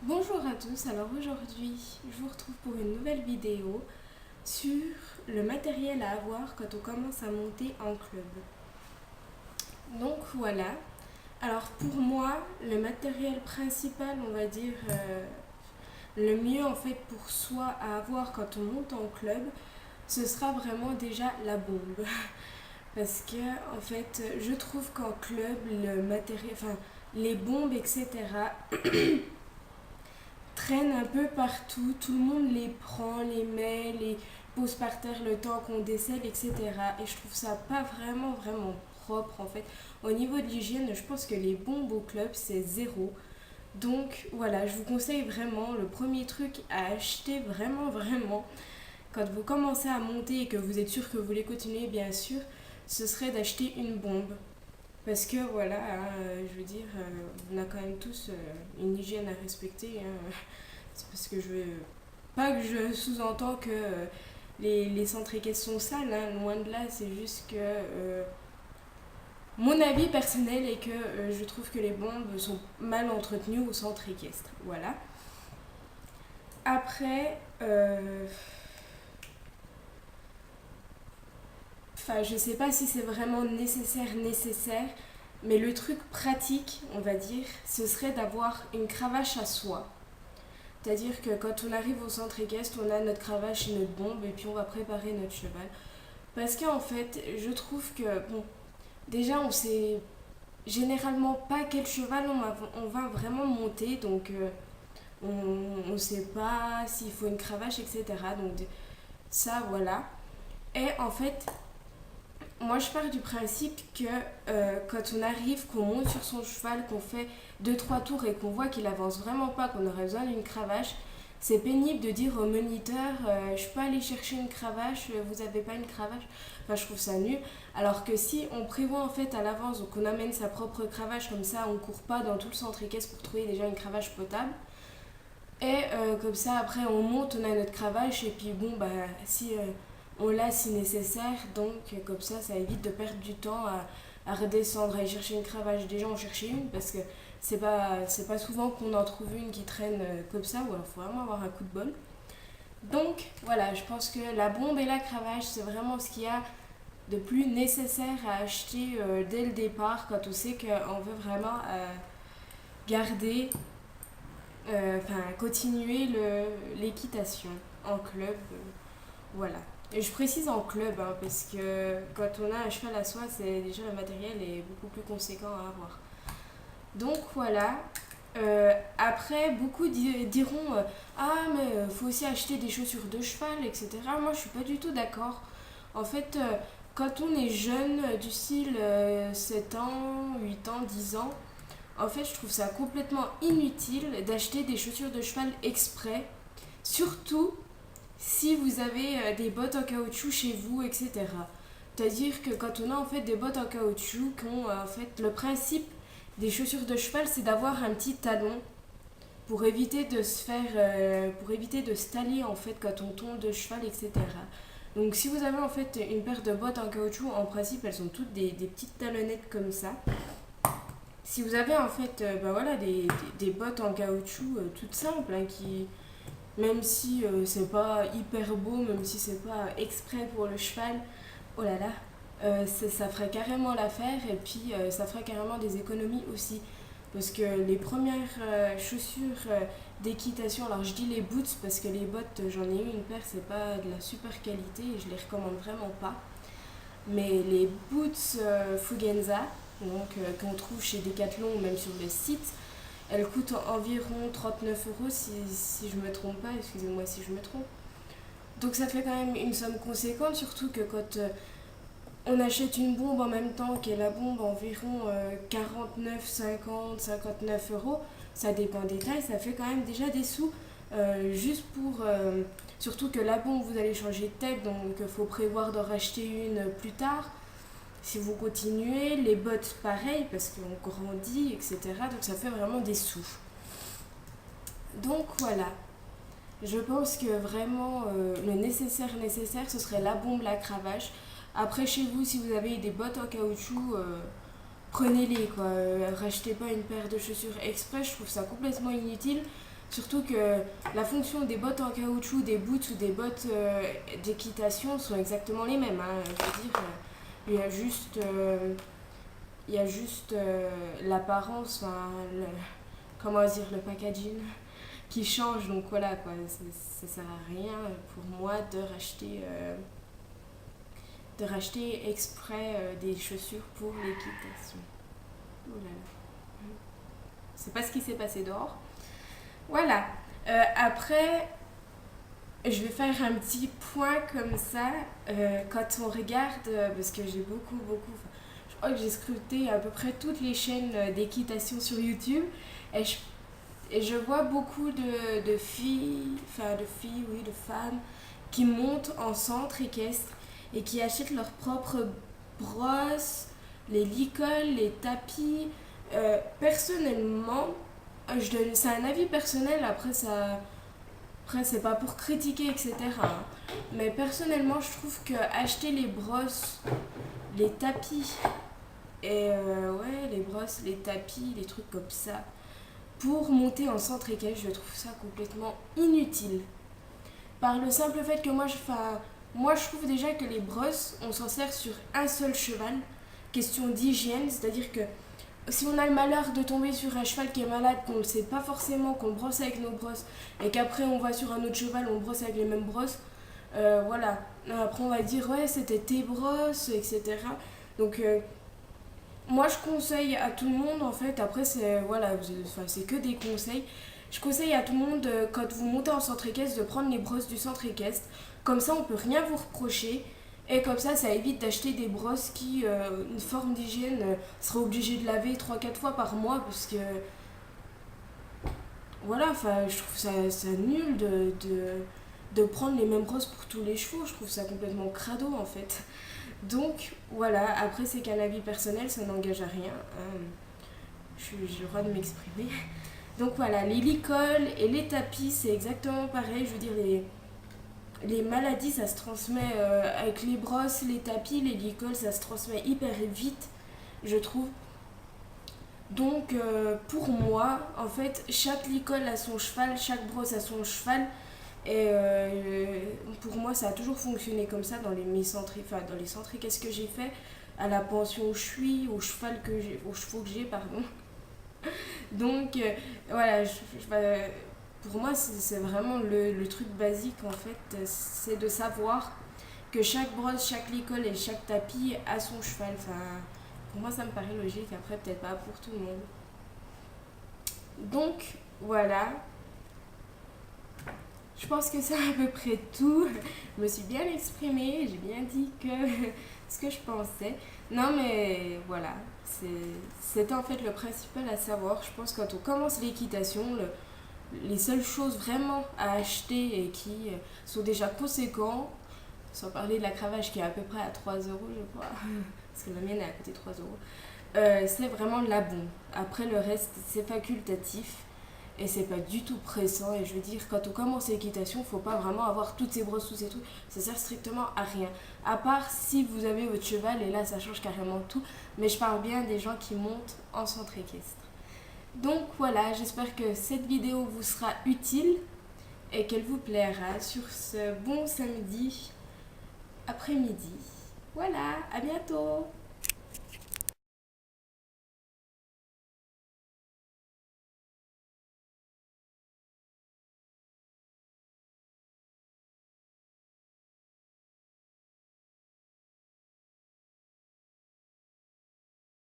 Bonjour à tous, alors aujourd'hui je vous retrouve pour une nouvelle vidéo sur le matériel à avoir quand on commence à monter en club. Donc voilà, alors pour moi le matériel principal, on va dire le mieux en fait pour soi à avoir quand on monte en club, ce sera vraiment déjà la bombe. Parce que en fait je trouve qu'en club le matériel, enfin les bombes etc. traînent un peu partout, tout le monde les prend, les met, les pose par terre le temps qu'on décèle, etc. Et je trouve ça pas vraiment propre en fait. Au niveau de l'hygiène, je pense que les bombes au club, c'est zéro. Donc voilà, je vous conseille vraiment le premier truc à acheter vraiment, quand vous commencez à monter et que vous êtes sûr que vous voulez continuer, bien sûr, ce serait d'acheter une bombe. Parce que voilà, hein, je veux dire, on a quand même tous une hygiène à respecter, hein. C'est parce que je veux. Pas que je sous-entends que les centres équestres sont sales, hein, loin de là, c'est juste que mon avis personnel est que je trouve que les bombes sont mal entretenues au centre équestre. Voilà. Après, enfin, je sais pas si c'est vraiment nécessaire, mais le truc pratique, on va dire, ce serait d'avoir une cravache à soie. C'est-à-dire que quand on arrive au centre équestre, on a notre cravache et notre bombe et puis on va préparer notre cheval. Parce qu'en fait, je trouve que, bon, déjà on sait généralement pas quel cheval on va vraiment monter, donc on ne sait pas s'il faut une cravache, etc. Donc ça, voilà. Et en fait, moi je pars du principe que quand on arrive, qu'on monte sur son cheval, qu'on fait deux trois tours et qu'on voit qu'il avance vraiment pas, qu'on aurait besoin d'une cravache, c'est pénible de dire au moniteur je peux aller chercher une cravache, vous avez pas une cravache. Enfin, je trouve ça nul. Alors que si on prévoit en fait à l'avance, donc on amène sa propre cravache, comme ça on court pas dans tout le centre équestre pour trouver déjà une cravache potable. Et comme ça après on monte, on a notre cravache et puis bon bah si on l'a si nécessaire, donc comme ça évite de perdre du temps à redescendre, à aller chercher une cravache. Déjà on cherchait une parce que c'est pas souvent qu'on en trouve une qui traîne comme ça, ou alors faut vraiment avoir un coup de bol. Donc voilà, je pense que la bombe et la cravache, c'est vraiment ce qu'il y a de plus nécessaire à acheter dès le départ quand on sait qu'on veut vraiment garder, enfin continuer l'équitation en club. Voilà. Et je précise en club, hein, parce que quand on a un cheval à soi, c'est déjà le matériel est beaucoup plus conséquent à avoir. Donc voilà. Après, beaucoup diront ah, mais faut aussi acheter des chaussures de cheval, etc. Moi, je suis pas du tout d'accord. En fait, quand on est jeune, du style 7 ans, 8 ans, 10 ans, en fait, je trouve ça complètement inutile d'acheter des chaussures de cheval exprès. Surtout si vous avez des bottes en caoutchouc chez vous, etc. C'est-à-dire que quand on a en fait des bottes en caoutchouc, en fait le principe des chaussures de cheval, c'est d'avoir un petit talon pour éviter de se faire, pour éviter de se taler en fait quand on tombe de cheval, etc. Donc si vous avez en fait une paire de bottes en caoutchouc, en principe elles sont toutes des petites talonnettes comme ça. Si vous avez en fait bah voilà, des bottes en caoutchouc toutes simples, hein, qui, même si c'est pas hyper beau, même si c'est pas exprès pour le cheval, oh là là, ça ferait carrément l'affaire et puis ça ferait carrément des économies aussi. Parce que les premières chaussures d'équitation, alors je dis les boots parce que les bottes, j'en ai eu une paire, c'est pas de la super qualité et je les recommande vraiment pas. Mais les boots Fugenza, donc qu'on trouve chez Decathlon ou même sur le site, elles coûtent environ 39 € si je me trompe pas, excusez-moi si je me trompe. Donc ça fait quand même une somme conséquente, surtout que quand on achète une bombe en même temps qu'est la bombe environ 49, 50, 59 €, ça dépend des tailles, ça fait quand même déjà des sous. Juste pour. Surtout que la bombe, vous allez changer de tête, donc il faut prévoir d'en racheter une plus tard. Si vous continuez, les bottes pareil, parce qu'on grandit, etc. Donc ça fait vraiment des sous. Donc voilà. Je pense que vraiment le nécessaire, ce serait la bombe, la cravache. Après, chez vous, si vous avez des bottes en caoutchouc, prenez-les quoi. Rachetez pas une paire de chaussures exprès, je trouve ça complètement inutile. Surtout que la fonction des bottes en caoutchouc, des boots ou des bottes d'équitation sont exactement les mêmes, hein. Je veux dire, il y a juste, l'apparence, enfin, comment dire, le packaging qui change. Donc voilà, quoi, ça sert à rien pour moi de racheter exprès des chaussures pour l'équitation. Oh là là. C'est pas ce qui s'est passé dehors. Voilà. Après, je vais faire un petit point comme ça. Quand on regarde, parce que j'ai beaucoup, je crois que j'ai scruté à peu près toutes les chaînes d'équitation sur YouTube. Et je vois beaucoup de filles, oui, de femmes, qui montent en centre équestre et qui achètent leurs propres brosses, les licoles, les tapis. Personnellement, c'est un avis personnel, après c'est pas pour critiquer, etc. Mais personnellement, je trouve que acheter les brosses, les tapis, ouais, les brosses, les tapis, les trucs comme ça, pour monter en centre équestre, je trouve ça complètement inutile. Par le simple fait que moi je trouve déjà que les brosses, on s'en sert sur un seul cheval. Question d'hygiène, c'est-à-dire que si on a le malheur de tomber sur un cheval qui est malade, qu'on ne sait pas forcément, qu'on brosse avec nos brosses, et qu'après on va sur un autre cheval, on brosse avec les mêmes brosses, voilà. Après on va dire, ouais, c'était tes brosses, etc. Donc, moi je conseille à tout le monde, en fait, après c'est que des conseils. Je conseille à tout le monde, quand vous montez en centre équestre, de prendre les brosses du centre équestre. Comme ça, on peut rien vous reprocher. Et comme ça évite d'acheter des brosses qui, une forme d'hygiène, sera obligé de laver 3 4 fois par mois. Parce que, voilà, je trouve ça nul de prendre les mêmes brosses pour tous les chevaux. Je trouve ça complètement crado, en fait. Donc, voilà, après, c'est qu'un avis personnel, ça n'engage à rien. J'ai le droit de m'exprimer. Donc voilà, les licoles et les tapis, c'est exactement pareil. Je veux dire, les maladies, ça se transmet avec les brosses, les tapis, les licoles, ça se transmet hyper vite, je trouve. Donc pour moi, en fait, chaque licole a son cheval, chaque brosse a son cheval. Et pour moi, ça a toujours fonctionné comme ça dans les centres. Qu'est-ce que j'ai fait à la pension où je suis, aux chevaux que j'ai, pardon. Donc voilà, pour moi c'est vraiment le truc basique en fait, c'est de savoir que chaque brosse, chaque licole et chaque tapis a son cheval. Enfin, pour moi ça me paraît logique, après peut-être pas pour tout le monde. Donc voilà, je pense que c'est à peu près tout. Je me suis bien exprimée, j'ai bien dit ce que je pensais. Non mais voilà, c'était en fait le principal à savoir. Je pense que quand on commence l'équitation, les seules choses vraiment à acheter et qui sont déjà conséquents, sans parler de la cravache qui est à peu près à 3 euros je crois, parce que la mienne est à côté de 3 euros, c'est vraiment la bombe. Après le reste c'est facultatif. Et c'est pas du tout pressant. Et je veux dire, quand on commence l'équitation, faut pas vraiment avoir toutes ces brosses, tous ces trucs. Ça sert strictement à rien. À part si vous avez votre cheval, et là ça change carrément tout. Mais je parle bien des gens qui montent en centre équestre. Donc voilà, j'espère que cette vidéo vous sera utile et qu'elle vous plaira sur ce bon samedi après-midi. Voilà, à bientôt!